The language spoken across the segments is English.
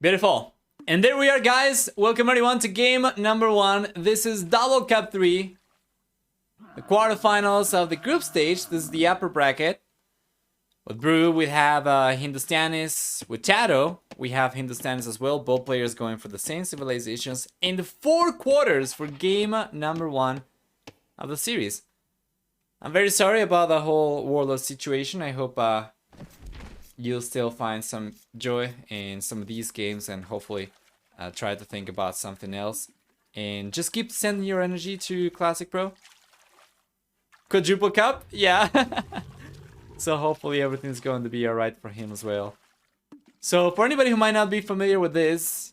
Beautiful. And there we are, guys. Welcome everyone to game number 1. This is Double Cup 3. The quarterfinals of the group stage. This is the upper bracket. With Brew, we have Hindustanis. With TaToH, we have Hindustanis as well. Both players going for the same civilizations in the 4 quarters for game number 1 of the series. I'm very sorry about the whole warlord situation. I hope you'll still find some joy in some of these games and hopefully try to think about something else. And just keep sending your energy to Classic Pro. Quadruple Cup? Yeah. So hopefully everything's going to be alright for him as well. So for anybody who might not be familiar with this,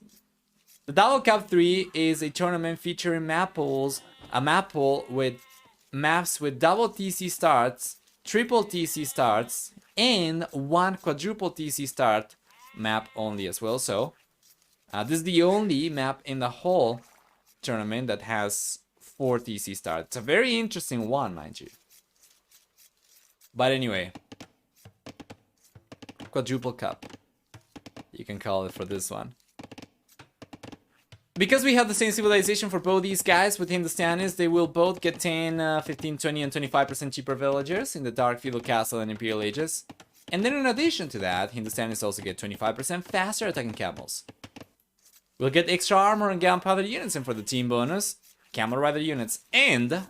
the Double Cup 3 is a tournament featuring map pools, a map pool with maps with double TC starts, triple TC starts, and 1 quadruple TC start map only as well. So this is the only map in the whole tournament that has 4 TC starts. It's a very interesting one, mind you. But anyway, quadruple cup, you can call it for this one. Because we have the same civilization for both these guys with Hindustanis, they will both get 10, 15, 20, and 25% cheaper villagers in the Dark Feudal Castle and Imperial Ages. And then in addition to that, Hindustanis also get 25% faster attacking camels. We'll get extra armor and gunpowder units in for the team bonus, camel rider units, and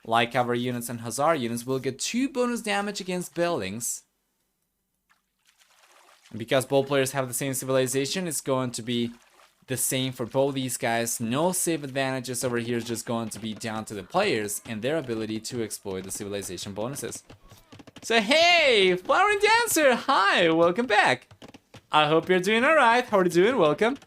light cavalry units and hussar units will get 2 bonus damage against buildings. And because both players have the same civilization, it's going to be the same for both these guys. No save advantages over here, is just going to be down to the players and their ability to exploit the civilization bonuses. So hey, Flowering Dancer, hi, welcome back. I hope you're doing alright. How are you doing? Welcome.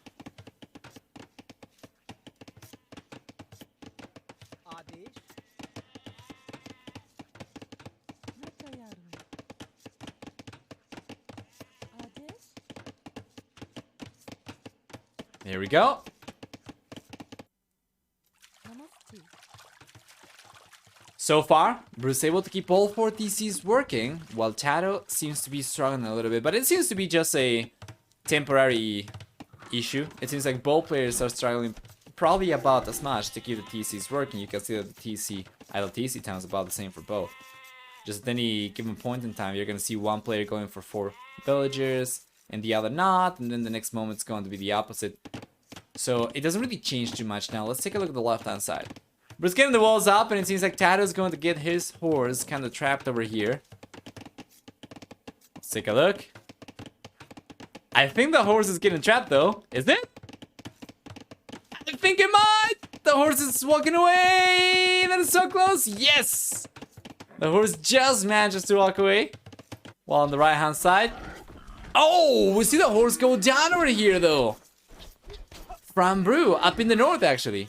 Here we go. So far, Bruce able to keep all 4 TCs working, while TaToH seems to be struggling a little bit. But it seems to be just a temporary issue. It seems like both players are struggling probably about as much to keep the TCs working. You can see that the idle TC time is about the same for both. Just at any given point in time, you're going to see one player going for 4 villagers and the other not, and then the next moment it's going to be the opposite. So it doesn't really change too much now. Let's take a look at the left hand side. But it's getting the walls up, and it seems like TaToH is going to get his horse kind of trapped over here. Let's take a look. I think the horse is getting trapped though, is it? I think it might! The horse is walking away! That is so close! Yes! The horse just manages to walk away. While on the right hand side, oh, we see the horse go down over here though. From Brew, up in the north actually.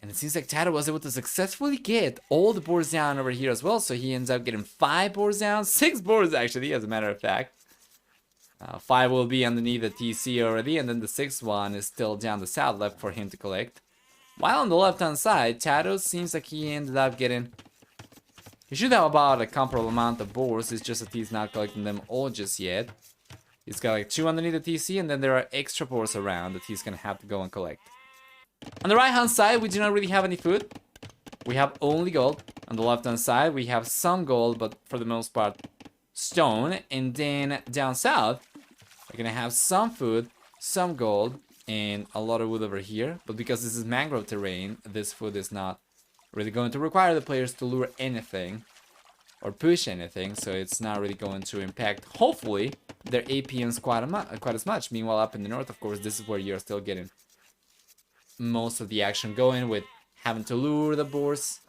And it seems like TaToH was able to successfully get all the boards down over here as well. So he ends up getting 5 boards down, 6 boards actually, as a matter of fact. 5 will be underneath the TC already, and then the 6th one is still down the south left for him to collect. While on the left hand side, TaToH seems like he ended up getting... He should have about a comparable amount of boards, it's just that he's not collecting them all just yet. He's got like 2 underneath the TC, and then there are extra boards around that he's gonna have to go and collect. On the right hand side, we do not really have any food. We have only gold. On the left hand side, we have some gold, but for the most part, stone. And then down south, we're gonna have some food, some gold, and a lot of wood over here. But because this is mangrove terrain, this food is not really going to require the players to lure anything or push anything, so it's not really going to impact, hopefully, their APMs quite as much. Meanwhile, up in the north, of course, this is where you're still getting most of the action going, with having to lure the boars,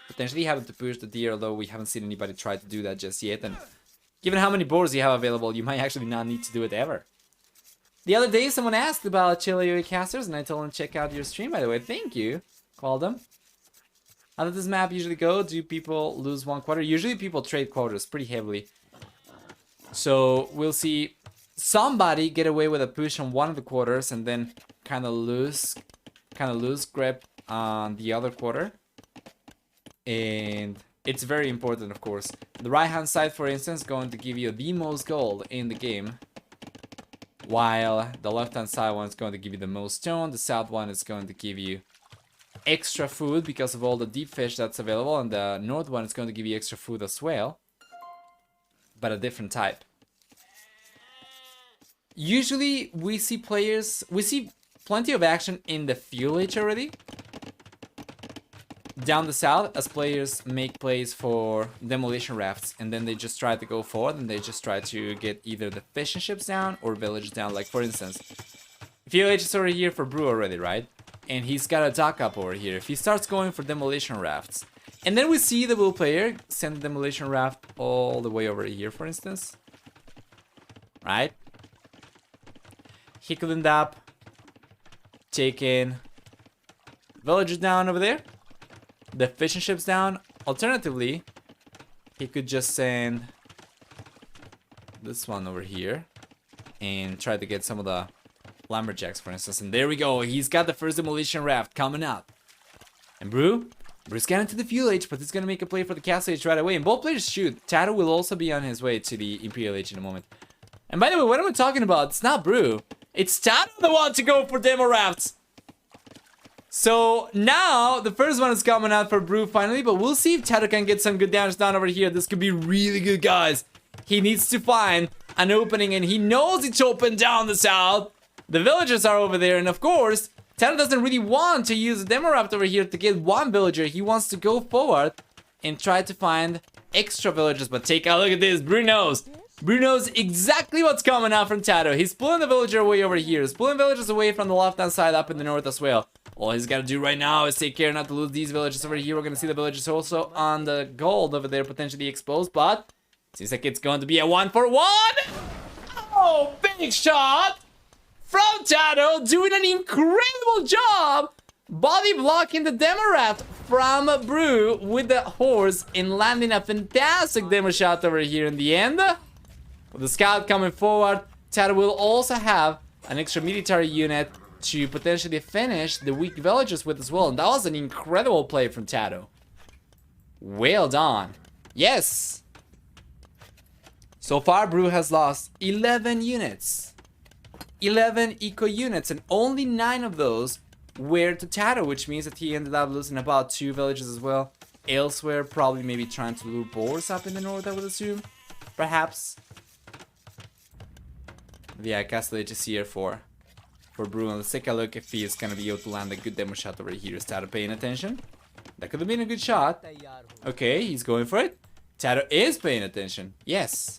potentially having to push the deer, although we haven't seen anybody try to do that just yet. And given how many boars you have available, you might actually not need to do it ever. The other day, someone asked about Chilean casters, and I told them to check out your stream, by the way. Thank you. Called them. How does this map usually go? Do people lose 1 quarter? Usually people trade quarters pretty heavily. So we'll see somebody get away with a push on one of the quarters and then kind of lose grip on the other quarter. And it's very important, of course. The right hand side, for instance, is going to give you the most gold in the game. While the left-hand side one is going to give you the most stone, the south one is going to give you extra food because of all the deep fish that's available, and the north one is going to give you extra food as well, but a different type. Usually we see plenty of action in the fuel age already. Down the south, as players make plays for demolition rafts, and then they just try to go forward and they just try to get either the fishing ships down or villages down. Like for instance, fuel age is over here for Brew already, right? And he's got a dock up over here. If he starts going for demolition rafts, and then we see the blue player send the demolition raft all the way over here, for instance, right? He could end up taking villagers down over there, the fishing ships down. Alternatively, he could just send this one over here and try to get some of the lumberjacks, for instance. And there we go. He's got the first demolition raft coming up. And Brew's getting to the fuel age, but he's going to make a play for the castle age right away. And both players shoot. TaToH will also be on his way to the imperial age in a moment. And by the way, what am I talking about? It's not Brew. It's TaToH that wants to go for demo rafts. So now the first one is coming out for Brew finally, but we'll see if TaToH can get some good damage down over here. This could be really good, guys. He needs to find an opening, and he knows it's open down the south. The villagers are over there, and of course, TaToH doesn't really want to use a demo raft over here to get one villager. He wants to go forward and try to find extra villagers. But take a look at this. Brew knows exactly what's coming out from TaToH. He's pulling the villager away over here. He's pulling villagers away from the left-hand side up in the north as well. All he's got to do right now is take care not to lose these villagers over here. We're going to see the villagers also on the gold over there potentially exposed, but seems like it's going to be a 1-for-1. Oh, big shot from TaToH, doing an incredible job body blocking the demo raft from Brew with the horse and landing a fantastic demo shot over here in the end. With the scout coming forward, TaToH will also have an extra military unit to potentially finish the weak villagers with as well. And that was an incredible play from TaToH. Well done. Yes. So far, Brew has lost 11 units. 11 eco units, and only 9 of those were to TaToH, which means that he ended up losing about 2 villages as well. Elsewhere, probably maybe trying to lure boars up in the north, I would assume. Perhaps. But yeah, Castle Age is here for Brew. Let's take a look if he is going to be able to land a good demo shot over here. Is TaToH paying attention? That could have been a good shot. Okay, he's going for it. TaToH is paying attention. Yes.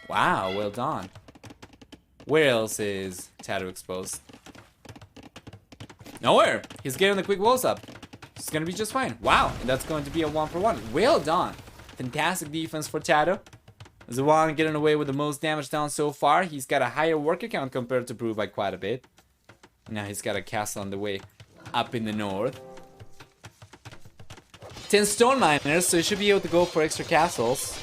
Wow, well done. Where else is TaToH exposed? Nowhere. He's getting the quick walls up. It's going to be just fine. Wow, and that's going to be a 1-for-1. Well done. Fantastic defense for TaToH. Is the one getting away with the most damage down so far. He's got a higher worker count compared to Brew by quite a bit. Now he's got a castle on the way up in the north. 10 stone miners, so he should be able to go for extra castles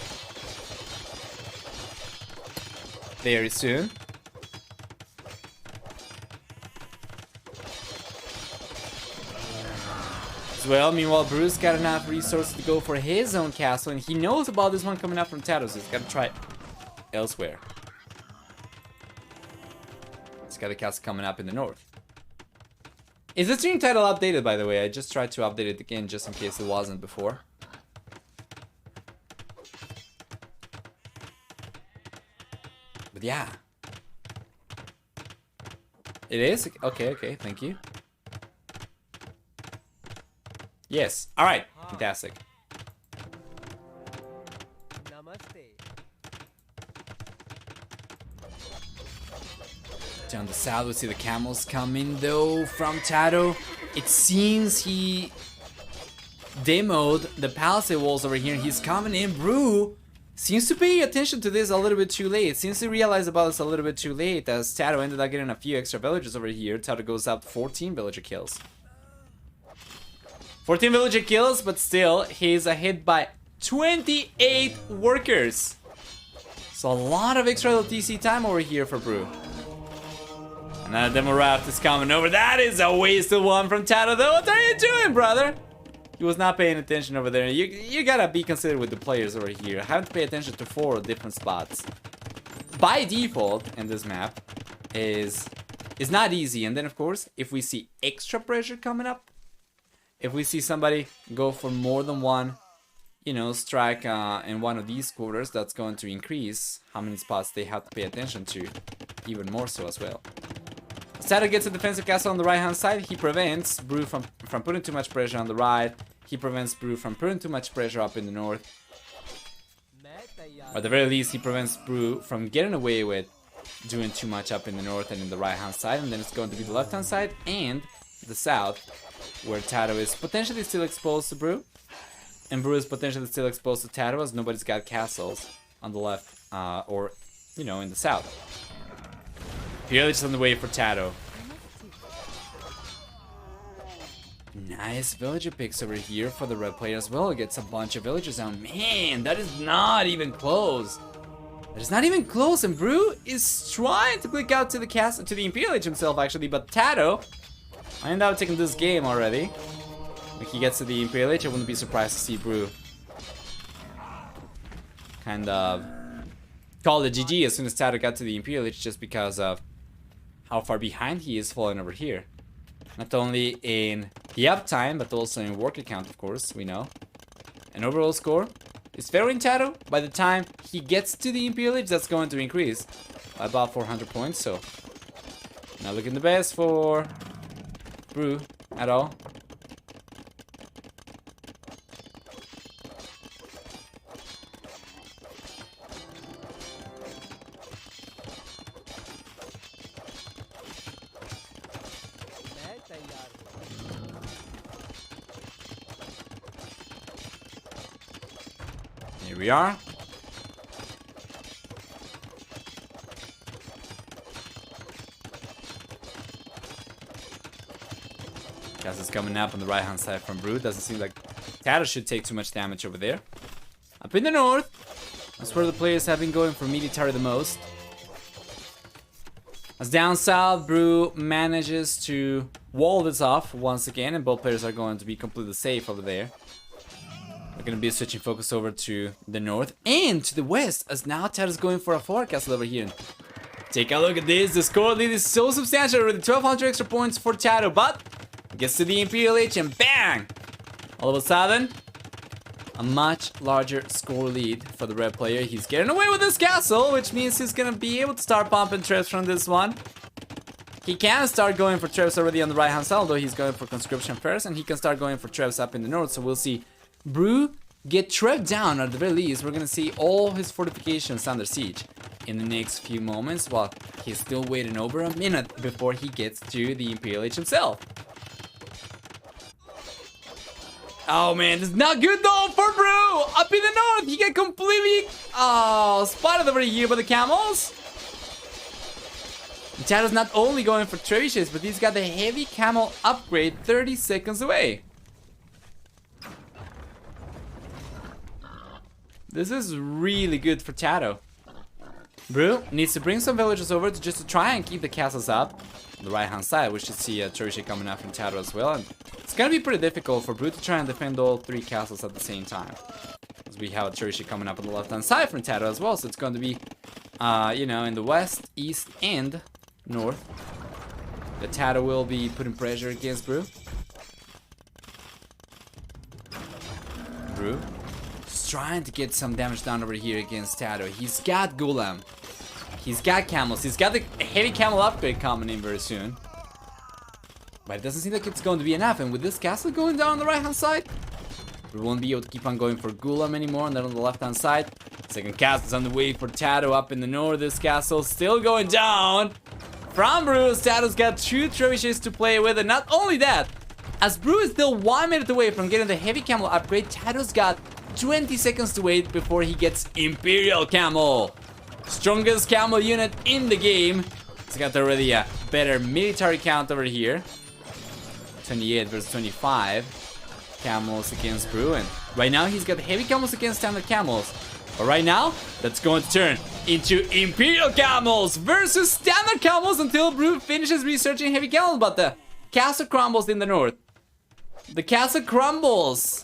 very soon. As well, meanwhile, Brew's got enough resources to go for his own castle, and he knows about this one coming up from TaToH, so he's got to try it elsewhere. He's got a castle coming up in the north. Is the stream title updated, by the way? I just tried to update it again just in case it wasn't before. But yeah. It is? Okay, thank you. Yes. All right. Fantastic. Down the south, we see the camels coming though from TaToH. It seems he demoed the palisade walls over here. He's coming in. Brew seems to pay attention to this a little bit too late. Seems to realize about this a little bit too late, as TaToH ended up getting a few extra villagers over here. TaToH goes up 14 villager kills. 14 villager kills, but still, he's ahead by 28 workers. So a lot of extra LTC time over here for Brew. Another demo raft is coming over. That is a wasted one from TaToH though. What are you doing, brother? He was not paying attention over there. You gotta be considerate with the players over here. I have to pay attention to 4 different spots. by default in this map is not easy. And then of course, if we see extra pressure coming up, if we see somebody go for more than one, you know, strike in one of these quarters, that's going to increase how many spots they have to pay attention to, even more so as well. TaToH gets a defensive castle on the right hand side. He prevents Brew from putting too much pressure on the right. He prevents Brew from putting too much pressure up in the north. Or at the very least, he prevents Brew from getting away with doing too much up in the north and in the right hand side. And then it's going to be the left hand side and the south, where TaToH is potentially still exposed to Brew. And Brew is potentially still exposed to TaToH, as nobody's got castles on the left or, you know, in the south. Village on the way for TaToH. Nice villager picks over here for the red player as well. Gets a bunch of villagers down. Man, that is not even close. That is not even close. And Brew is trying to click out to the castle, to the Imperial Age himself actually. But TaToH, I ended up taking this game already. Like he gets to the Imperial Age, I wouldn't be surprised to see Brew kind of call the GG as soon as TaToH got to the Imperial Age, just because of how far behind he is falling over here. Not only in the uptime, but also in worker count, of course, we know. An overall score is favoring TaToH. By the time he gets to the Imperial Age, that's going to increase by about 400 points, so not looking the best for Brew at all. Here we are. Castle's coming up on the right hand side from Brew. Doesn't seem like TaToH should take too much damage over there. Up in the north, that's where the players have been going for military the most. As down south, Brew manages to wall this off once again, and both players are going to be completely safe over there. We're going to be switching focus over to the north and to the west, as now TaToH is going for a forward castle over here. Take a look at this. The score lead is so substantial already. 1,200 extra points for TaToH, but gets to the Imperial Age and bang! All of a sudden, a much larger score lead for the red player. He's getting away with this castle, which means he's going to be able to start pumping traps from this one. He can start going for traps already on the right hand side, although he's going for conscription first, and he can start going for traps up in the north, so we'll see Brew get trapped down. At the very least, we're gonna see all his fortifications under siege in the next few moments, while he's still waiting over a minute before he gets to the Imperial Age himself. Oh man, this is not good though for Brew! Up in the north, he get completely spotted over here by the camels. TaToH's not only going for trebuchets, but he's got the heavy camel upgrade 30 seconds away. This is really good for TaToH. Brew needs to bring some villagers over just to try and keep the castles up. On the right hand side, we should see a trebuchet coming up from TaToH as well. And it's gonna be pretty difficult for Brew to try and defend all three castles at the same time, as we have a trebuchet coming up on the left hand side from TaToH as well. So it's going to be, you know, in the west, east, and north. The TaToH will be putting pressure against Brew. Brew trying to get some damage down over here against TaToH. He's got Gulam. He's got camels. He's got the heavy camel upgrade coming in very soon. But it doesn't seem like it's going to be enough. And with this castle going down on the right hand side, we won't be able to keep on going for Gulam anymore. And then on the left hand side, second castle's on the way for TaToH up in the north. This castle still going down. From Brew, TaToH's got 2 trebuchets to play with. And not only that, as Brew is still 1 minute away from getting the heavy camel upgrade, TaToH's got 20 seconds to wait before he gets Imperial Camel. Strongest camel unit in the game. He's got already a better military count over here. 28 versus 25 camels against Brew. And right now he's got heavy camels against standard camels. But right now, that's going to turn into Imperial Camels versus standard camels until Brew finishes researching heavy camels. But the castle crumbles in the north. The castle crumbles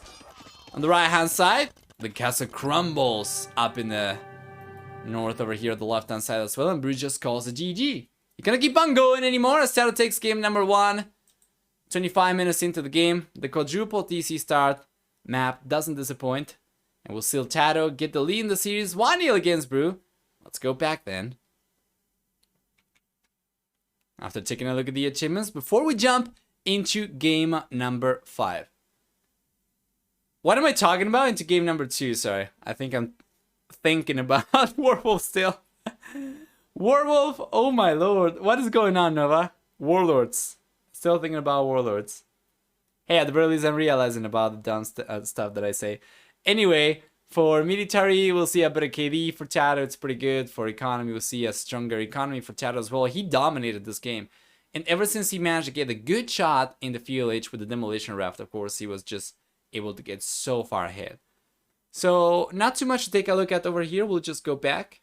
on the right hand side. The castle crumbles up in the north over here at the left-hand side as well, and Brew just calls a GG. You cannot keep on going anymore as TaToH takes game number 1. 25 minutes into the game, the quadruple TC start map doesn't disappoint, and we'll seal TaToH get the lead in the series 1-0 against Brew. Let's go back then. After taking a look at the achievements, before we jump into game number 5. What am I talking about? Into game number 2, sorry. I think I'm thinking about Werewolf still. Werewolf, oh my lord. What is going on, Nova? Warlords. Still thinking about Warlords. Hey, at the very least, I'm realizing about the dumb stuff that I say. Anyway, for military, we'll see a better KD. For TaToH, it's pretty good. For economy, we'll see a stronger economy for TaToH as well. He dominated this game. And ever since he managed to get a good shot in the FLH with the demolition raft, of course, he was just able to get so far ahead. So, not too much to take a look at over here. We'll just go back.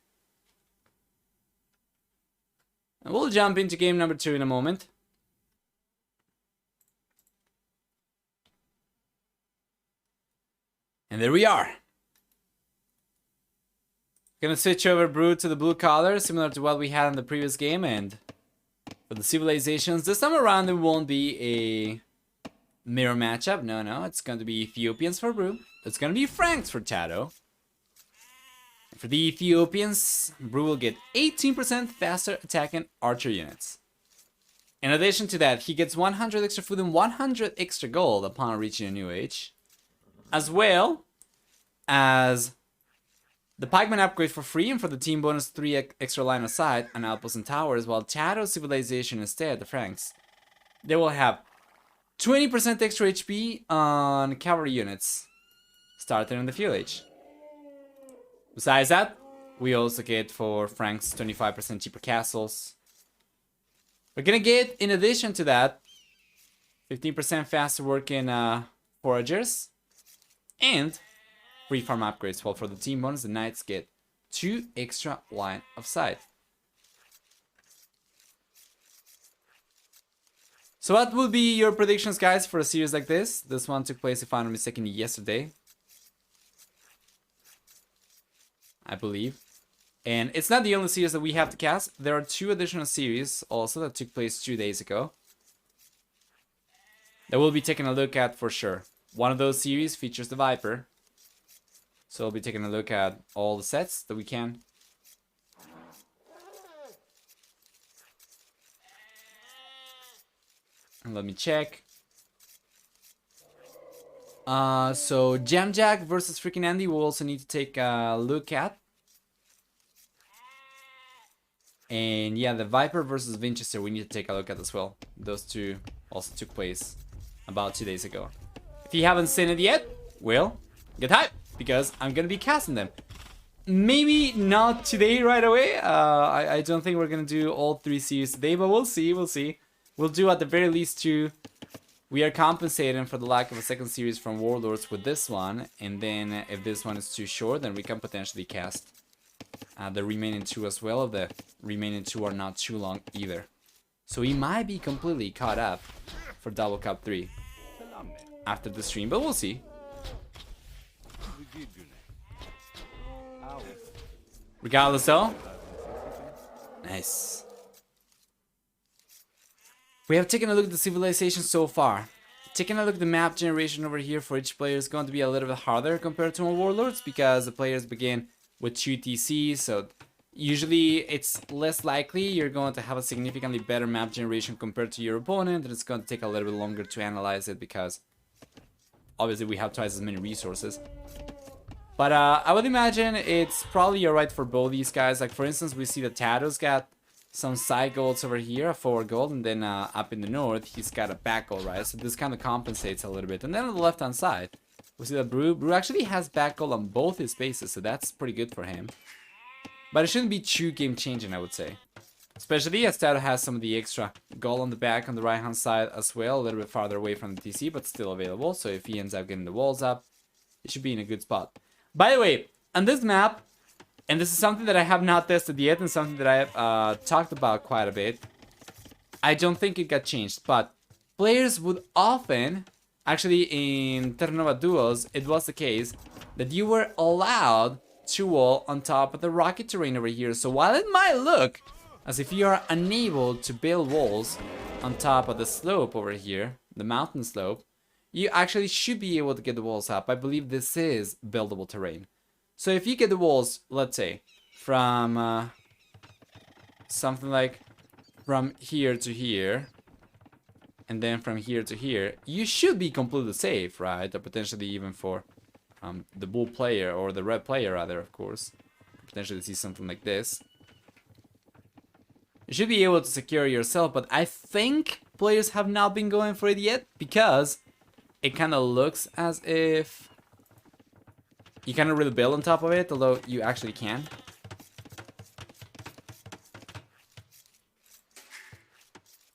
And we'll jump into game number 2 in a moment. And there we are. Gonna switch over Brew to the blue collar, similar to what we had in the previous game. And for the civilizations, this time around it won't be a mirror matchup. No, it's going to be Ethiopians for Brew. It's going to be Franks for TaToH. For the Ethiopians, Brew will get 18% faster attacking archer units. In addition to that, he gets 100 extra food and 100 extra gold upon reaching a new age. As well as the pikeman upgrade for free, and for the team bonus 3 extra line of sight and outposts and towers, while TaToH civilization instead, the Franks, they will have 20% extra HP on cavalry units starting in the FLH. Besides that, we also get for Franks 25% cheaper castles. We're gonna get, in addition to that, 15% faster working foragers and free farm upgrades. While for the team bonus, the knights get 2 extra line of sight. So what will be your predictions, guys, for a series like this? This one took place, if I'm not mistaken, yesterday, I believe. And it's not the only series that we have to cast. There are 2 additional series also that took place 2 days ago that we'll be taking a look at for sure. One of those series features the Viper. So we'll be taking a look at all the sets that we can. And let me check. So Jamjack versus freaking Andy we'll also need to take a look at. And yeah, the Viper versus Winchester we need to take a look at as well. Those 2 also took place about 2 days ago. If you haven't seen it yet, well, get hyped, because I'm gonna be casting them. Maybe not today right away. I don't think we're gonna do all 3 series today, but we'll see. We'll do at the very least 2. We are compensating for the lack of a second series from Warlords with this one, and then if this one is too short, then we can potentially cast the remaining 2 as well. If the remaining 2 are not too long either. So we might be completely caught up for Double Cup 3 after the stream, but we'll see. Regardless though, nice. We have taken a look at the civilization so far. Taking a look at the map generation over here for each player is going to be a little bit harder compared to our Warlords, because the players begin with 2 TCs, so usually it's less likely you're going to have a significantly better map generation compared to your opponent, and it's going to take a little bit longer to analyze it because obviously we have twice as many resources. But I would imagine it's probably alright for both these guys. Like for instance, we see that TaToH's got some side golds over here, a forward gold, and then up in the north he's got a back gold, right? So this kind of compensates a little bit. And then on the left hand side we see that Brew actually has back gold on both his bases, so that's pretty good for him. But it shouldn't be too game changing, I would say. Especially as TaToH has some of the extra gold on the back on the right hand side as well, a little bit farther away from the TC, but still available. So if he ends up getting the walls up, it should be in a good spot. By the way, on this map, and this is something that I have not tested yet and something that I have talked about quite a bit, I don't think it got changed, but players would often, actually in Terra Nova Duos, it was the case that you were allowed to wall on top of the rocky terrain over here. So while it might look as if you are unable to build walls on top of the slope over here, the mountain slope, you actually should be able to get the walls up. I believe this is buildable terrain. So if you get the walls, let's say, from something like from here to here, and then from here to here, you should be completely safe, right? Or potentially even for the blue player, or the red player rather, of course. Potentially see something like this. You should be able to secure yourself, but I think players have not been going for it yet, because it kind of looks as if you cannot really build on top of it, although you actually can.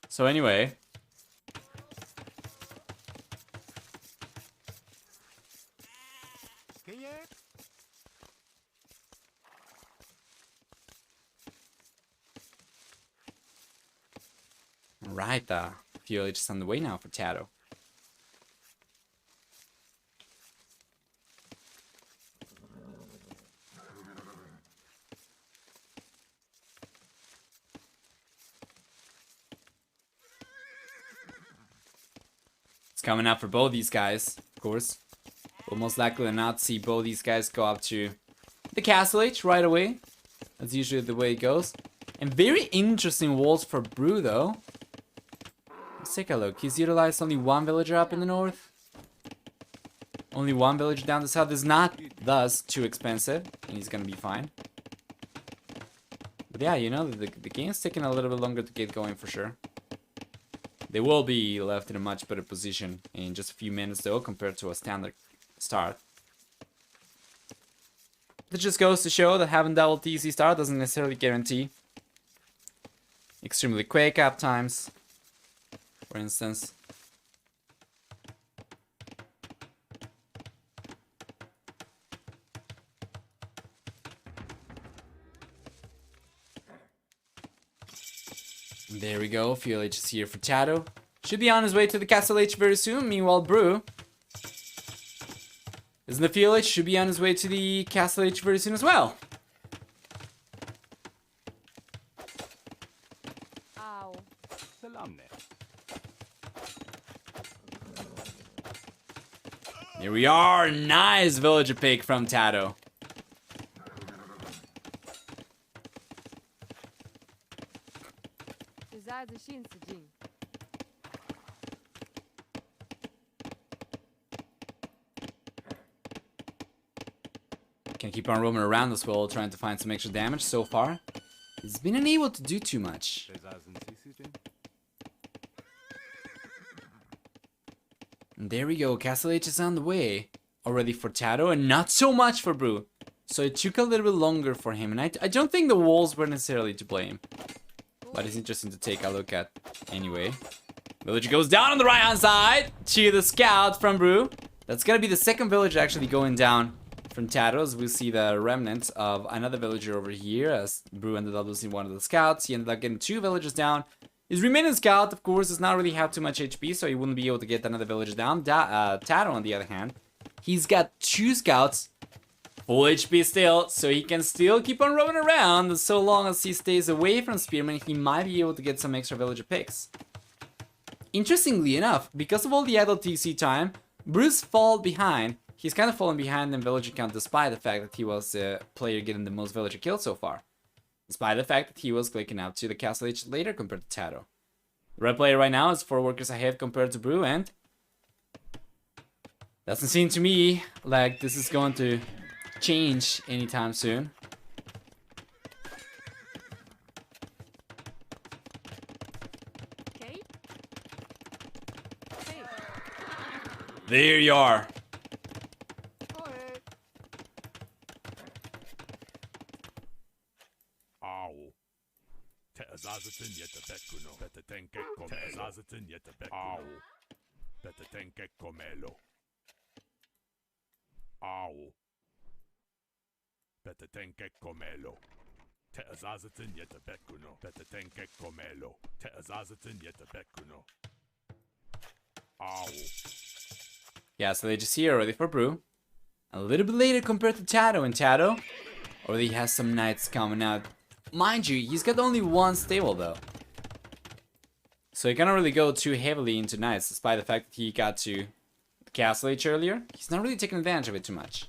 So anyway, right, Fuel is on the way now for TaToH. It's coming up for both these guys, of course. We'll most likely not see both these guys go up to the Castle H right away. That's usually the way it goes. And very interesting walls for Brew, though. Let's take a look. He's utilized only one villager up in the north. Only one villager down the south. Is not, thus, too expensive. And he's gonna be fine. But yeah, you know, the game's taking a little bit longer to get going for sure. They will be left in a much better position in just a few minutes, though, compared to a standard start. That just goes to show that having double TC start doesn't necessarily guarantee extremely quick up times, for instance. There we go. Fuel H is here for TaToH. Should be on his way to the Castle H very soon. Meanwhile, Brew is in the Fuel H. Should be on his way to the Castle H very soon as well. Ow. Here we are. Nice villager pick from TaToH. Can keep on roaming around as well, trying to find some extra damage. So far, he's been unable to do too much. And there we go. Castle H is on the way already for TaToH, and not so much for Brew. So it took a little bit longer for him, and I don't think the walls were necessarily to blame. But it's interesting to take a look at anyway. Villager goes down on the right hand side to the scout from Brew. That's gonna be the second villager actually going down from TaToH, as we see the remnants of another villager over here, as Brew ended up losing one of the scouts. He ended up getting two villagers down. His remaining scout, of course, does not really have too much HP, so he wouldn't be able to get another villager down. TaToH, on the other hand, he's got two scouts, full HP still, so he can still keep on roaming around. So long as he stays away from Spearman, he might be able to get some extra villager picks. Interestingly enough, because of all the idle TC time, Brew's fall behind. He's kind of fallen behind in villager count, despite the fact that he was the player getting the most villager kills so far. Despite the fact that he was clicking out to the Castle H later compared to TaToH. The red player right now is 4 workers ahead compared to Brew, and doesn't seem to me like this is going to change anytime soon. Okay. There you are. Yeah, so they just here already for Brew. a little bit later compared to TaToH, and TaToH already has some knights coming out. Mind you, he's got only one stable though. So he cannot really go too heavily into knights, despite the fact that he got to the castle age earlier. He's not really taking advantage of it too much.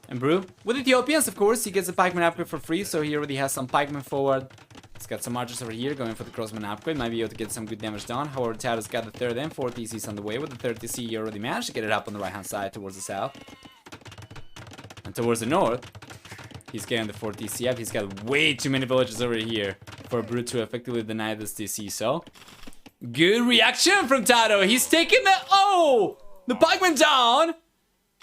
And Brew, with Ethiopians, of course, he gets a pikeman upgrade for free, so he already has some pikemen forward. He's got some archers over here going for the crossman upgrade, might be able to get some good damage done. However, TaToH's got the third and fourth TCs on the way. With the third TC, he already managed to get it up on the right hand side towards the south. And towards the north, he's getting the fourth TC up. He's got way too many villages over here for Brew to effectively deny this TC, so... Good reaction from TaToH. He's taking the... Oh! The pikeman down!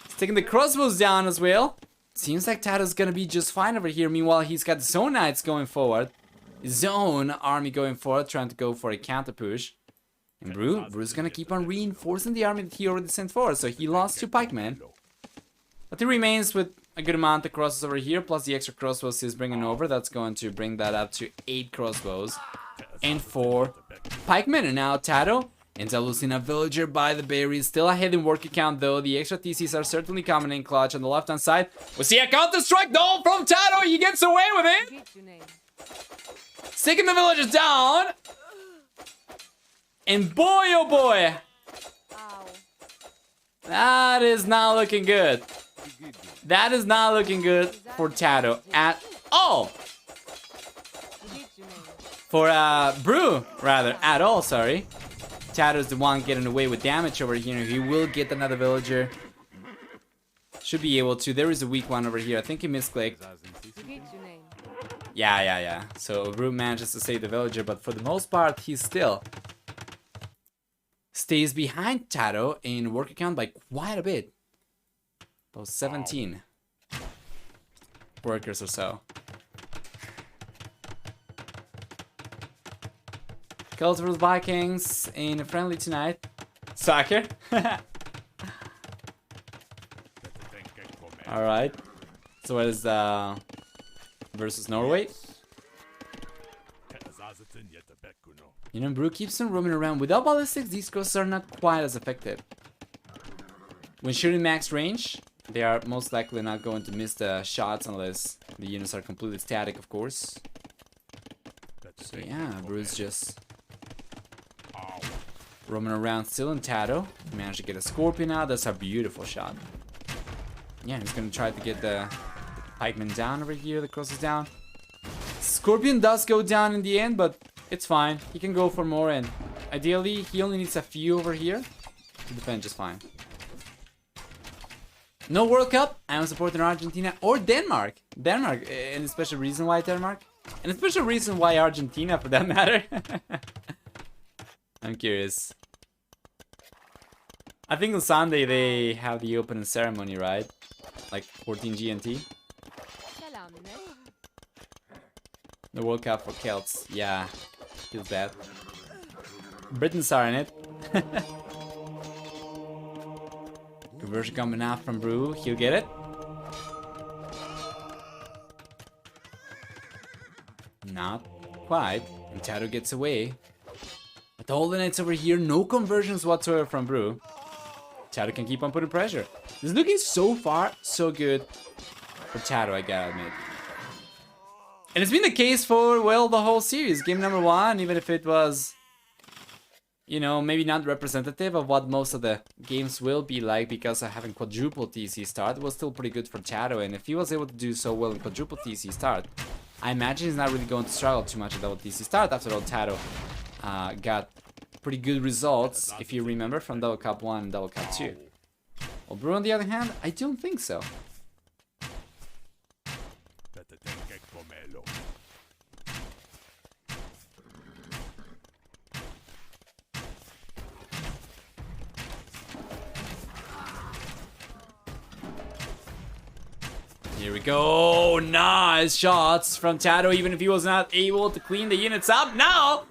He's taking the crossbows down as well. Seems like TaToH's gonna be just fine over here. Meanwhile, he's got his own knights going forward. His own army going forward, trying to go for a counter push. And Brew's gonna keep on reinforcing the army that he already sent forward. So he lost 2 pikemen. But he remains with a good amount of crosses over here, plus the extra crossbows he's bringing over. That's going to bring that up to 8 crossbows and 4 pikemen. And now TaToH ends up losing a villager by the berries. Still ahead in work account though. The extra TCs are certainly coming in clutch on the left hand side. We see a counter strike though from TaToH. He gets away with it. Taking the villagers down. And boy oh boy, that is not looking good. That is not looking good for TaToH at all. For Brew, rather, at all, sorry. TaToH's the one getting away with damage over here. He will get another villager. Should be able to. There is a weak one over here. I think he misclicked. Yeah. So Brew manages to save the villager, but for the most part, he still stays behind TaToH in work account by quite a bit. About 17 workers or so. Celts vs Vikings in a friendly tonight. Soccer. Alright. So what is versus Norway? You know, Brew keeps on roaming around. Without ballistics, these crosses are not quite as effective. When shooting max range, they are most likely not going to miss the shots unless the units are completely static, of course. So yeah, Brew's just roaming around still in TaToH. Managed to get a scorpion out. That's a beautiful shot. Yeah, he's gonna try to get the pikeman down over here. The cross is down. Scorpion does go down in the end, but it's fine. He can go for more, and ideally, he only needs a few over here to defend just fine. No World Cup. I am supporting Argentina or Denmark. Denmark, and a special reason why Denmark, and a special reason why Argentina, for that matter. I'm curious. I think on Sunday they have the opening ceremony, right? Like 14 GMT. The World Cup for Celts. Yeah, feels bad. Britons are in it. Conversion coming out from Brew. He'll get it. Not quite. And TaToH gets away. But all the knights over here, no conversions whatsoever from Brew. TaToH can keep on putting pressure. This is looking so far so good for TaToH, I gotta admit. And it's been the case for, well, the whole series. Game number 1, even if it was, you know, maybe not representative of what most of the games will be like because of having quadruple TC start, it was still pretty good for TaToH. And if he was able to do so well in quadruple TC start, I imagine he's not really going to struggle too much at double TC start. After all, TaToH got pretty good results, if you remember, from Double Cup 1 and Double Cup 2. Well, Brew, on the other hand, I don't think so. Here we go. Nice shots from TaToH, even if he was not able to clean the units up. Now,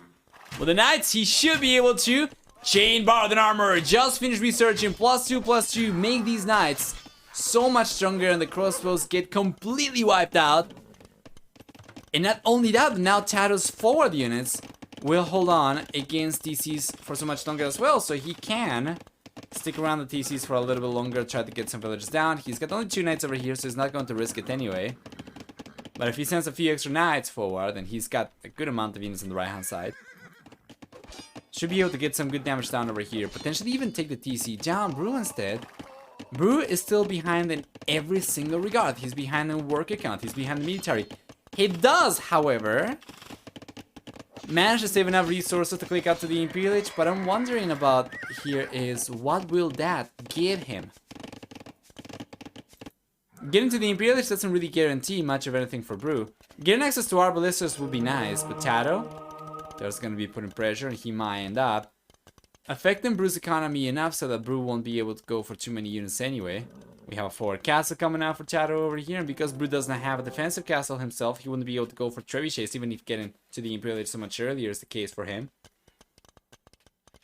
with the knights, he should be able to chain bar than armor. Just finished researching. +2/+2. Make these knights so much stronger, and the crossbows get completely wiped out. And not only that, but now TaToH's forward units will hold on against DCs for so much longer as well. So he can stick around the TCs for a little bit longer, try to get some villagers down. He's got only 2 knights over here, so he's not going to risk it anyway. But if he sends a few extra knights forward, then he's got a good amount of units on the right-hand side. Should be able to get some good damage down over here. Potentially even take the TC down. Brew instead. Brew is still behind in every single regard. He's behind in work account. He's behind the military. He does, however, manage to save enough resources to click up to the Imperial Age. But I'm wondering about here is what will that give him? Getting to the Imperial Age doesn't really guarantee much of anything for Brew. Getting access to our ballistas would be nice, but TaToH, there's going to be putting pressure and he might end up affecting Brew's economy enough so that Brew won't be able to go for too many units anyway. We have a forward castle coming out for TaToH over here, and because Brew doesn't have a defensive castle himself, he wouldn't be able to go for trebuchets, even if getting to the Imperial Age so much earlier is the case for him.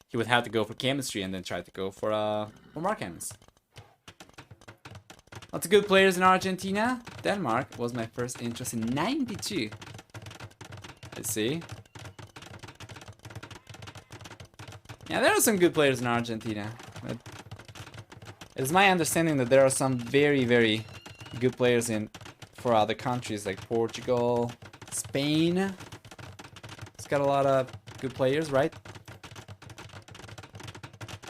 He would have to go for chemistry and then try to go for bombard cannons. Lots of good players in Argentina. Denmark was my first interest in 92. Let's see. Yeah, there are some good players in Argentina. But it's my understanding that there are some very, very good players for other countries like Portugal, Spain. It's got a lot of good players, right?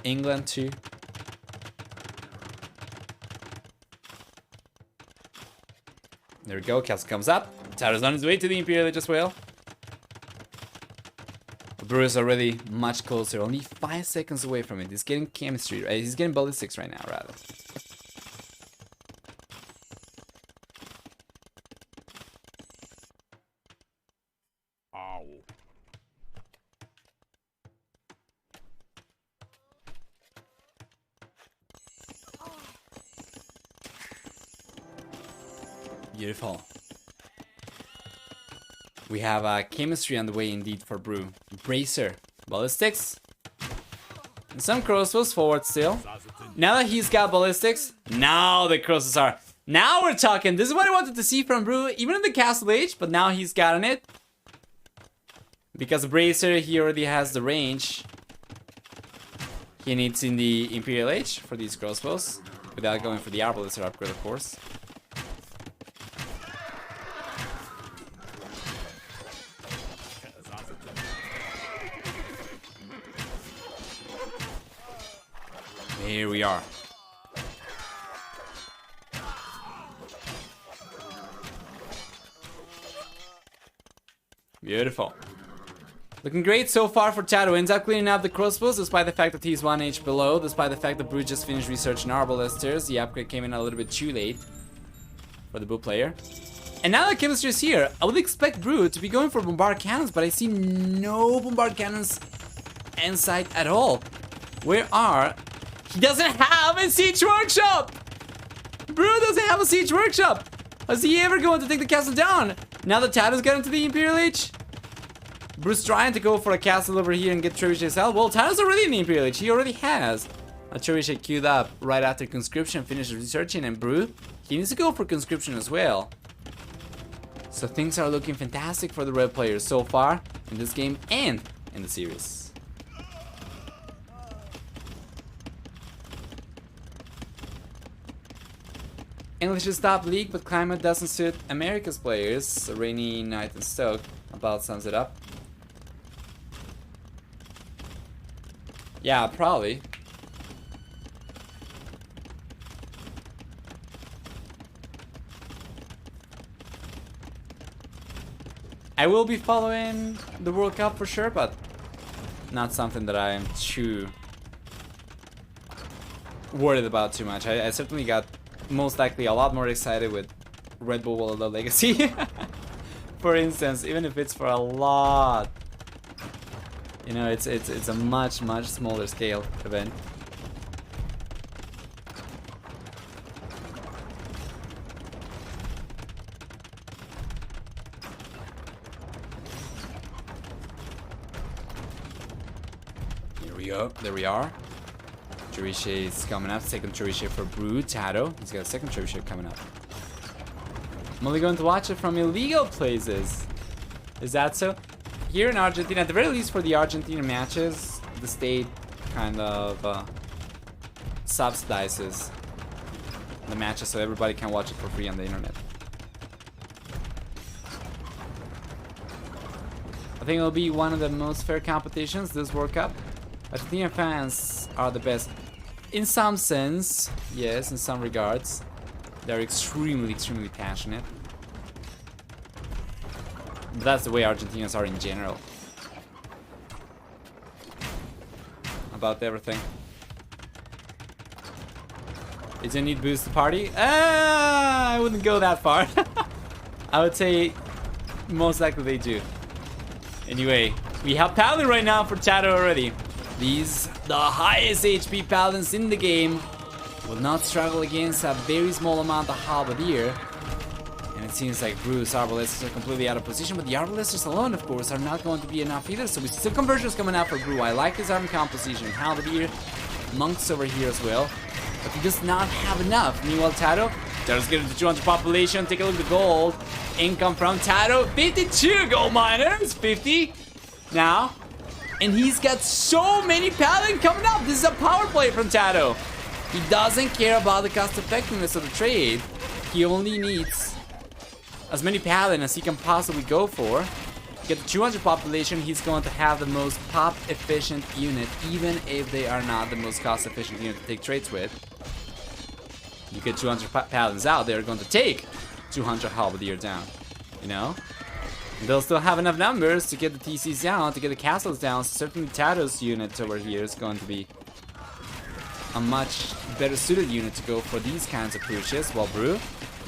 England too. There we go, castle comes up. TaToH's on his way to the Imperial Age as well. Brew is already much closer, only 5 seconds away from it. He's getting chemistry, right? He's getting ballistics right now, rather. Ow. Beautiful. We have chemistry on the way indeed for Brew. Bracer, ballistics, and some crossbows forward still. Now that he's got ballistics, now the crossbows are. Now we're talking. This is what I wanted to see from Brew, even in the Castle Age, but now he's gotten it. Because the Bracer, he already has the range he needs in the Imperial Age for these crossbows, without going for the Arbalister upgrade, of course. Here we are. Beautiful. Looking great so far for TaToH. Ends up cleaning up the crossbows despite the fact that he's 1 H below, despite the fact that Brew just finished researching Arbalisters. The upgrade came in a little bit too late for the Brew player. And now that chemistry is here, I would expect Brew to be going for bombard cannons, but I see no bombard cannons in sight at all. Where are... He doesn't have a siege workshop! Brew doesn't have a siege workshop! How's he ever going to take the castle down? Now that TaToH's got into the Imperial Age? Brew's trying to go for a castle over here and get trebuchets out. Well, TaToH's already in the Imperial Age. He already has a trebuchet queued up right after conscription finishes researching, and Brew, he needs to go for conscription as well. So things are looking fantastic for the red players so far in this game and in the series. English is top league, but climate doesn't suit America's players. A rainy night in Stoke about sums it up. Yeah, probably. I will be following the World Cup for sure, but not something that I am too worried about too much. I certainly got most likely a lot more excited with Red Bull World of Legacy. For instance, even if it's for a lot, you know, it's a much smaller scale event. Here we go. There we are. Trebuchet is coming up. Second trebuchet for Brew. TaToH, he's got a second trebuchet coming up. I'm only going to watch it from illegal places. Is that so? Here in Argentina, at the very least for the Argentina matches, the state kind of subsidizes the matches so everybody can watch it for free on the internet. I think it'll be one of the most fair competitions this World Cup. Argentinian fans are the best. In some sense, yes, in some regards. They're extremely, extremely passionate. But that's the way Argentinians are in general. About everything. Is there a need boost the party? I wouldn't go that far. I would say most likely they do. Anyway, we have Paladin right now for TaToH already. These, the highest HP Paladins in the game, will not struggle against a very small amount of Halberdier. And it seems like Bruce Arbalesters are completely out of position, but the Arbalesters alone, of course, are not going to be enough either. So we see conversions coming out for Brew. I like his arm composition. Halberdier, Monks over here as well. But he does not have enough. Meanwhile, TaToH's getting to 200 population. Take a look at the gold. Income from TaToH. 52 gold miners. 50 now. And he's got so many Paladin coming up. This is a power play from TaToH. He doesn't care about the cost effectiveness of the trade. He only needs as many Paladin as he can possibly go for. Get the 200 population, he's going to have the most pop efficient unit, even if they are not the most cost efficient unit to take trades with. You get 200 Paladins out, they're going to take 200 Halberdier down, you know? And they'll still have enough numbers to get the TCs down, to get the castles down. So certainly TaToH's unit over here is going to be a much better suited unit to go for these kinds of pushes, while Brew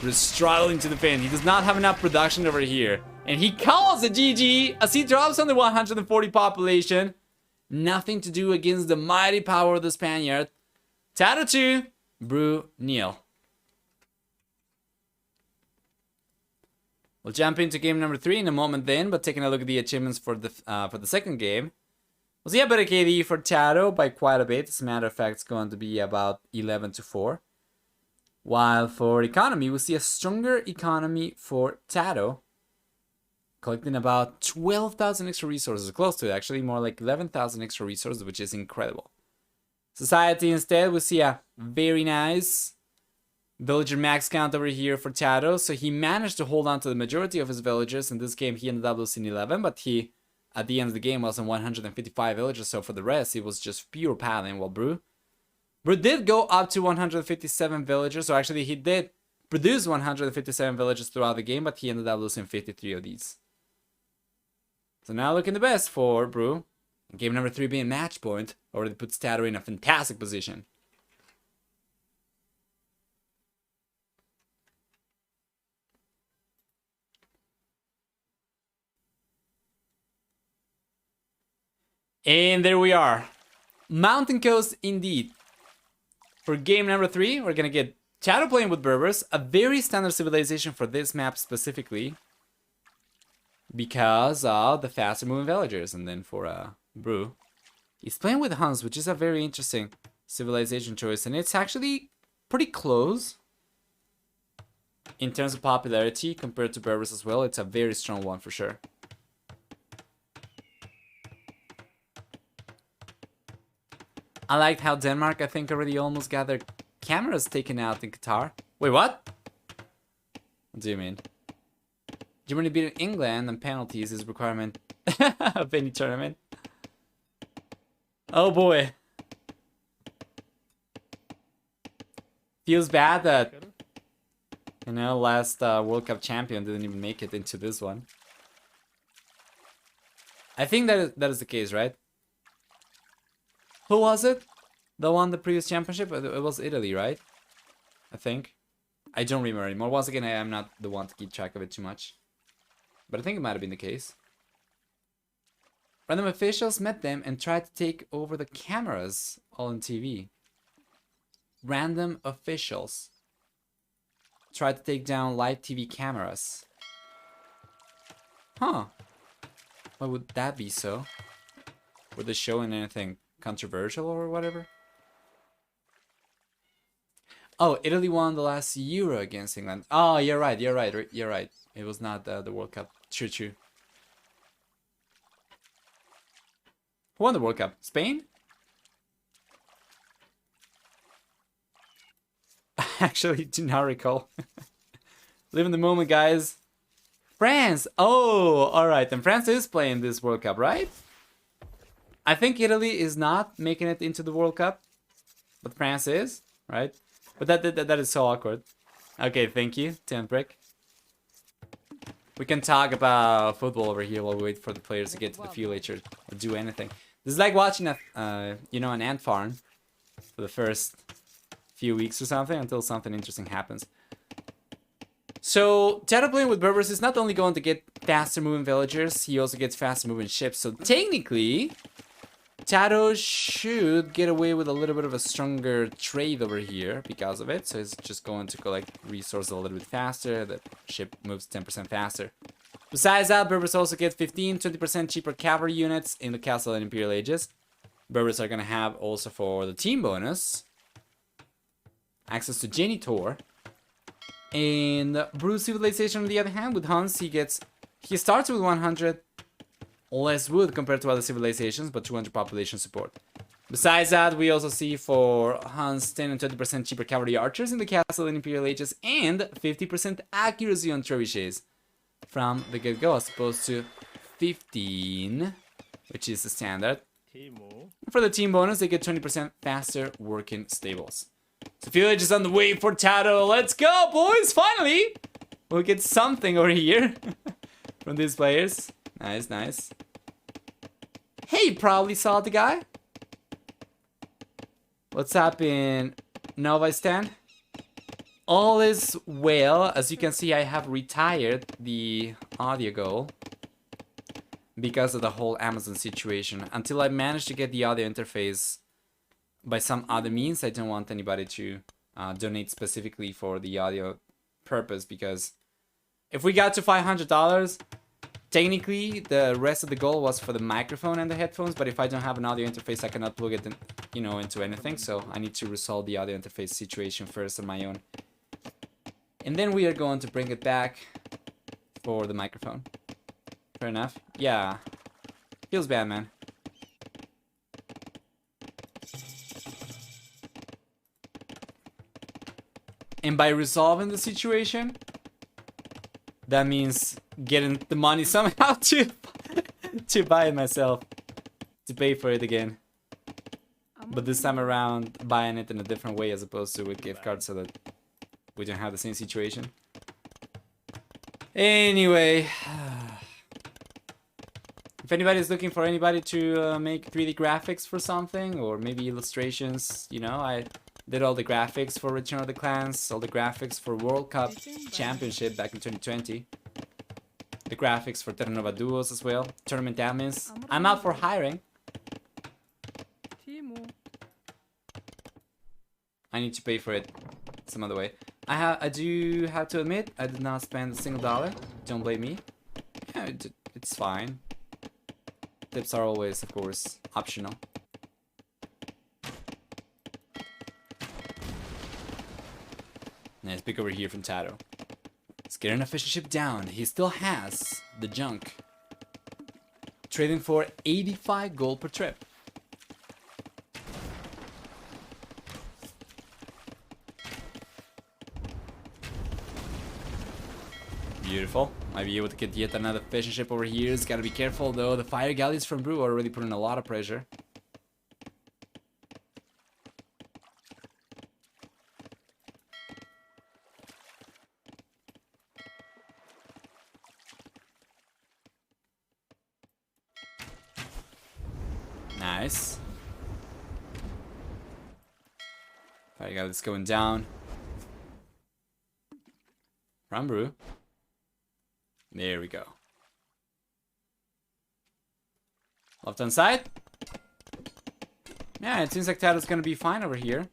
is struggling to defend. He does not have enough production over here. And he calls a GG as he drops on the 140 population. Nothing to do against the mighty power of the Spaniard. TaToH 2, Brew nil. We'll jump into game number 3 in a moment then, but taking a look at the achievements for the second game. We'll see a better KD for TaToH by quite a bit. As a matter of fact, it's going to be about 11-4. While for economy, we'll see a stronger economy for TaToH. Collecting about 12,000 extra resources, close to it actually, more like 11,000 extra resources, which is incredible. Society instead, we see a very nice villager max count over here for TaToH. So he managed to hold on to the majority of his villagers. In this game, he ended up losing 11, but he, at the end of the game, was on 155 villagers. So for the rest, it was just pure Paladin, while Brew did go up to 157 villagers. So actually, he did produce 157 villagers throughout the game, but he ended up losing 53 of these. So now looking the best for Brew. Game number 3 being match point already puts TaToH in a fantastic position. And there we are. Mountain Coast indeed. For game number 3, we're gonna get TaToH playing with Berbers, a very standard civilization for this map specifically, because of the faster moving villagers. And then for Brew, he's playing with Huns, which is a very interesting civilization choice, and it's actually pretty close in terms of popularity compared to Berbers as well. It's a very strong one for sure. I liked how Denmark, I think, already almost got their cameras taken out in Qatar. Wait, what? What do you mean? Germany beat England and penalties is requirement of any tournament. Oh boy. Feels bad that, you know, last World Cup champion didn't even make it into this one. I think that is the case, right? Who was it that won the previous championship? It was Italy, right? I think. I don't remember anymore. Once again, I am not the one to keep track of it too much. But I think it might have been the case. Random officials met them and tried to take over the cameras all on TV. Random officials tried to take down live TV cameras. Huh. Why would that be so? Were they showing anything controversial or whatever? Oh, Italy won the last Euro against England. Oh, you're right. It was not the World Cup. True. Who won the World Cup? Spain? actually do not recall. Live in the moment, guys. France! Oh, alright. And France is playing this World Cup, right? I think Italy is not making it into the World Cup. But France is, right? But that is so awkward. Okay, thank you, Temprick. We can talk about football over here while we wait for the players to get to the field or do anything. This is like watching a, you know, an ant farm for the first few weeks or something until something interesting happens. So, TaToH playing with Berbers is not only going to get faster moving villagers, he also gets faster moving ships. So, technically, TaToH should get away with a little bit of a stronger trade over here because of it. So, it's just going to collect resources a little bit faster. The ship moves 10% faster. Besides that, Berbers also get 15-20% cheaper cavalry units in the Castle and Imperial Ages. Berbers are going to have also for the team bonus access to Genitor. And Brew Civilization on the other hand, with Huns, he starts with 100 less wood compared to other civilizations, but 200 population support. Besides that, we also see for Huns 10 and 20% cheaper cavalry archers in the Castle and Imperial Ages, and 50% accuracy on trebuchets from the get-go, as opposed to 15, which is the standard. For the team bonus, they get 20% faster working stables. So village is on the way for TaToH. Let's go, boys! Finally! We'll get something over here from these players. Nice, nice. Hey, probably saw the guy. What's up in Nova Stand? All is well. As you can see, I have retired the audio goal because of the whole Amazon situation. Until I manage to get the audio interface by some other means, I don't want anybody to donate specifically for the audio purpose, because if we got to $500, technically the rest of the goal was for the microphone and the headphones, but if I don't have an audio interface, I cannot plug it in, you know, into anything, so I need to resolve the audio interface situation first on my own. And then we are going to bring it back for the microphone. Fair enough. Yeah. Feels bad, man. And by resolving the situation, that means getting the money somehow to buy it myself, to pay for it again. But this time around, buying it in a different way as opposed to with gift cards, so that we don't have the same situation. Anyway, if anybody's looking for anybody to make 3D graphics for something, or maybe illustrations, you know, I did all the graphics for Return of the Clans, all the graphics for World Cup Championship back in 2020. The graphics for Terra Nova Duos as well. Tournament admins. I'm out for hiring. I need to pay for it some other way. I do have to admit, I did not spend a single dollar. Don't blame me. Yeah, it's fine. Tips are always, of course, optional. Nice pick over here from TaToH. Let's get an efficient ship down. He still has the junk. Trading for 85 gold per trip. Beautiful. Might be able to get yet another fishing ship over here. It's gotta be careful though. The fire galleys from Brew are already putting a lot of pressure. Nice. Fire galleys going down. From Brew. There we go. Left hand side. Yeah, it seems like TaToH's gonna be fine over here.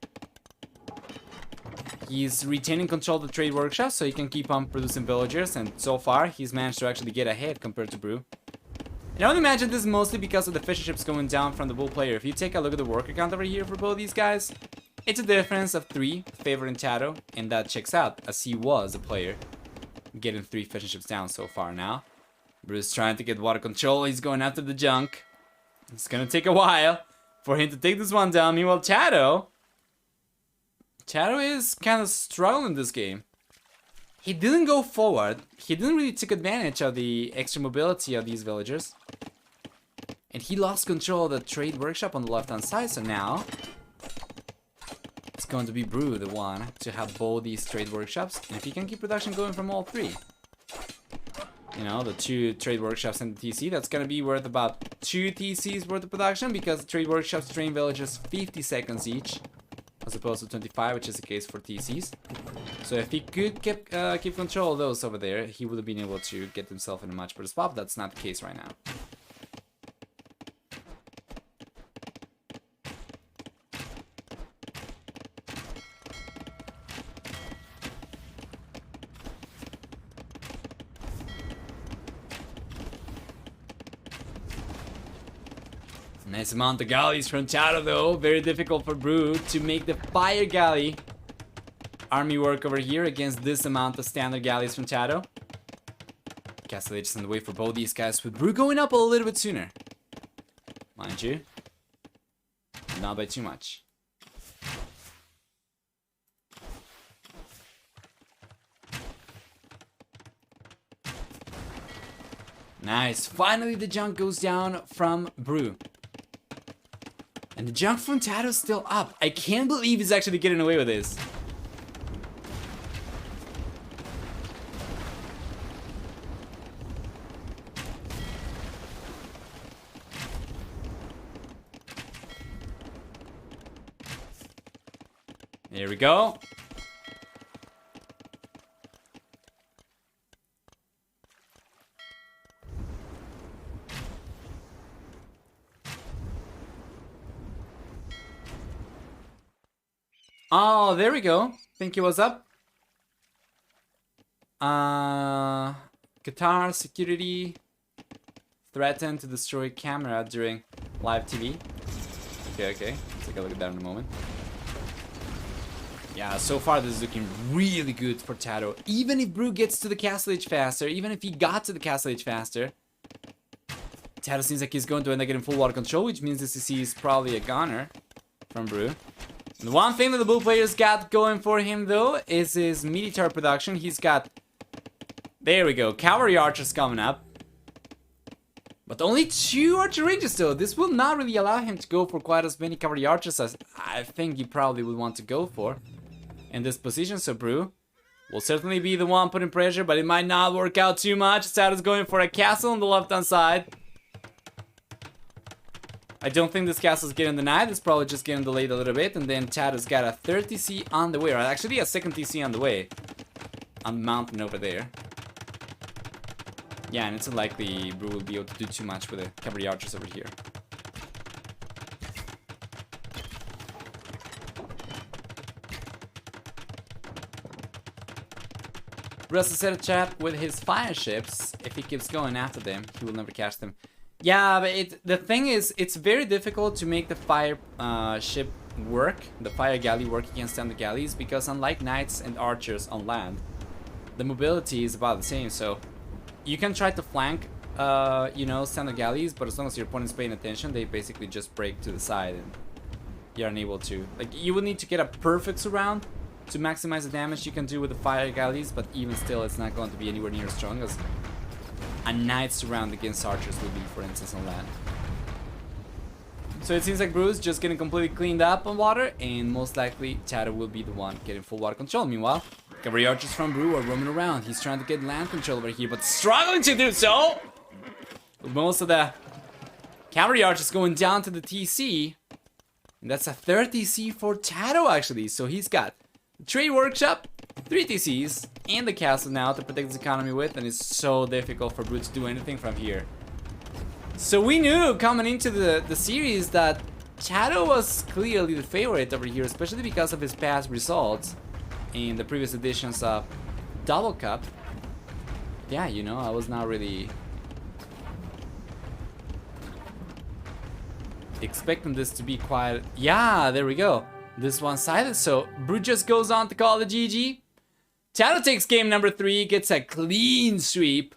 He's retaining control of the trade workshop, so he can keep on producing villagers, and so far he's managed to actually get ahead compared to Brew. And I would imagine this is mostly because of the fishing ships going down from the bull player. If you take a look at the worker count over here for both these guys, it's a difference of 3 favoring TaToH, and that checks out, as he was a player getting 3 fishing ships down so far now. Bruce trying to get water control. He's going after the junk. It's gonna take a while for him to take this one down. Meanwhile, TaToH TaToH is kind of struggling this game. He didn't go forward. He didn't really take advantage of the extra mobility of these villagers. And he lost control of the trade workshop on the left-hand side, so now it's going to be Brew, the one, to have both these trade workshops. And if he can keep production going from all three, you know, the 2 trade workshops and the TC, that's gonna be worth about 2 TCs worth of production, because the trade workshops train villagers 50 seconds each, as opposed to 25, which is the case for TCs. So if he could keep control of those over there, he would have been able to get himself in a much better spot, but that's not the case right now. Nice amount of galleys from TaToH though. Very difficult for Brew to make the fire galley army work over here against this amount of standard galleys from TaToH. Castle Age is on the way for both these guys, with Brew going up a little bit sooner. Mind you. Not by too much. Nice. Finally the junk goes down from Brew. And the junk from TaToH is still up. I can't believe he's actually getting away with this. There we go. Oh, there we go. Think he was up. Qatar security threatened to destroy camera during live TV. Okay. Let's take a look at that in a moment. Yeah, so far this is looking really good for TaToH. Even if Brew gets to the Castle Age faster, even if he got to the Castle Age faster, TaToH seems like he's going to end up getting full water control, which means this is probably a goner from Brew. The one thing that the blue players got going for him though is his military production. He's got, there we go, cavalry archers coming up, but only 2 archer ranges though. This will not really allow him to go for quite as many cavalry archers as I think he probably would want to go for in this position. So Brew will certainly be the one putting pressure, but it might not work out too much. TaToH's going for a castle on the left hand side. I don't think this castle's getting denied. It's probably just getting delayed a little bit. And then TaToH's got a 3rd TC on the way. Or actually a 2nd TC on the way. On the mountain over there. Yeah, and it's unlikely Brew will be able to do too much with the cavalry archers over here. Brew has to set a trap with his fire ships. If he keeps going after them, he will never catch them. Yeah, but the thing is, it's very difficult to make the fire ship work, the fire galley work against standard galleys, because unlike knights and archers on land, the mobility is about the same. So you can try to flank, you know, standard galleys, but as long as your opponent's paying attention, they basically just break to the side and you're unable to. Like, you would need to get a perfect surround to maximize the damage you can do with the fire galleys, but even still, it's not going to be anywhere near as strong as a knight's surround against archers would be, for instance, on land. So it seems like Brew's just getting completely cleaned up on water, and most likely TaToH will be the one getting full water control. Meanwhile, cavalry archers from Brew are roaming around. He's trying to get land control over here, but struggling to do so. With most of the cavalry archers going down to the TC, and that's a 3rd TC for TaToH actually. So he's got the trade workshop, 3 TCs, and the castle now to protect his economy with, and it's so difficult for Brew to do anything from here. So we knew coming into the series that TaToH was clearly the favorite over here, especially because of his past results in the previous editions of Double Cup. Yeah, you know, I was not really expecting this to be quite... Yeah, there we go. This one-sided, so Brew just goes on to call the GG. TaToH takes game number 3, gets a clean sweep.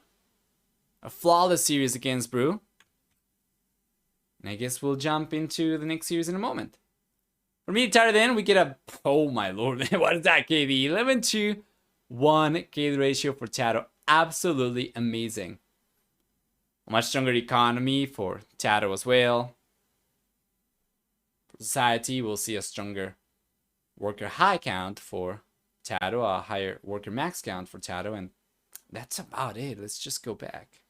A flawless series against Brew. And I guess we'll jump into the next series in a moment. For me, TaToH then, we get a... Oh my lord, what is that, KD? 11 to 1 KD ratio for TaToH. Absolutely amazing. A much stronger economy for TaToH as well. For society, we'll see a stronger worker high count for TaToH, a higher worker max count for TaToH, and that's about it. Let's just go back.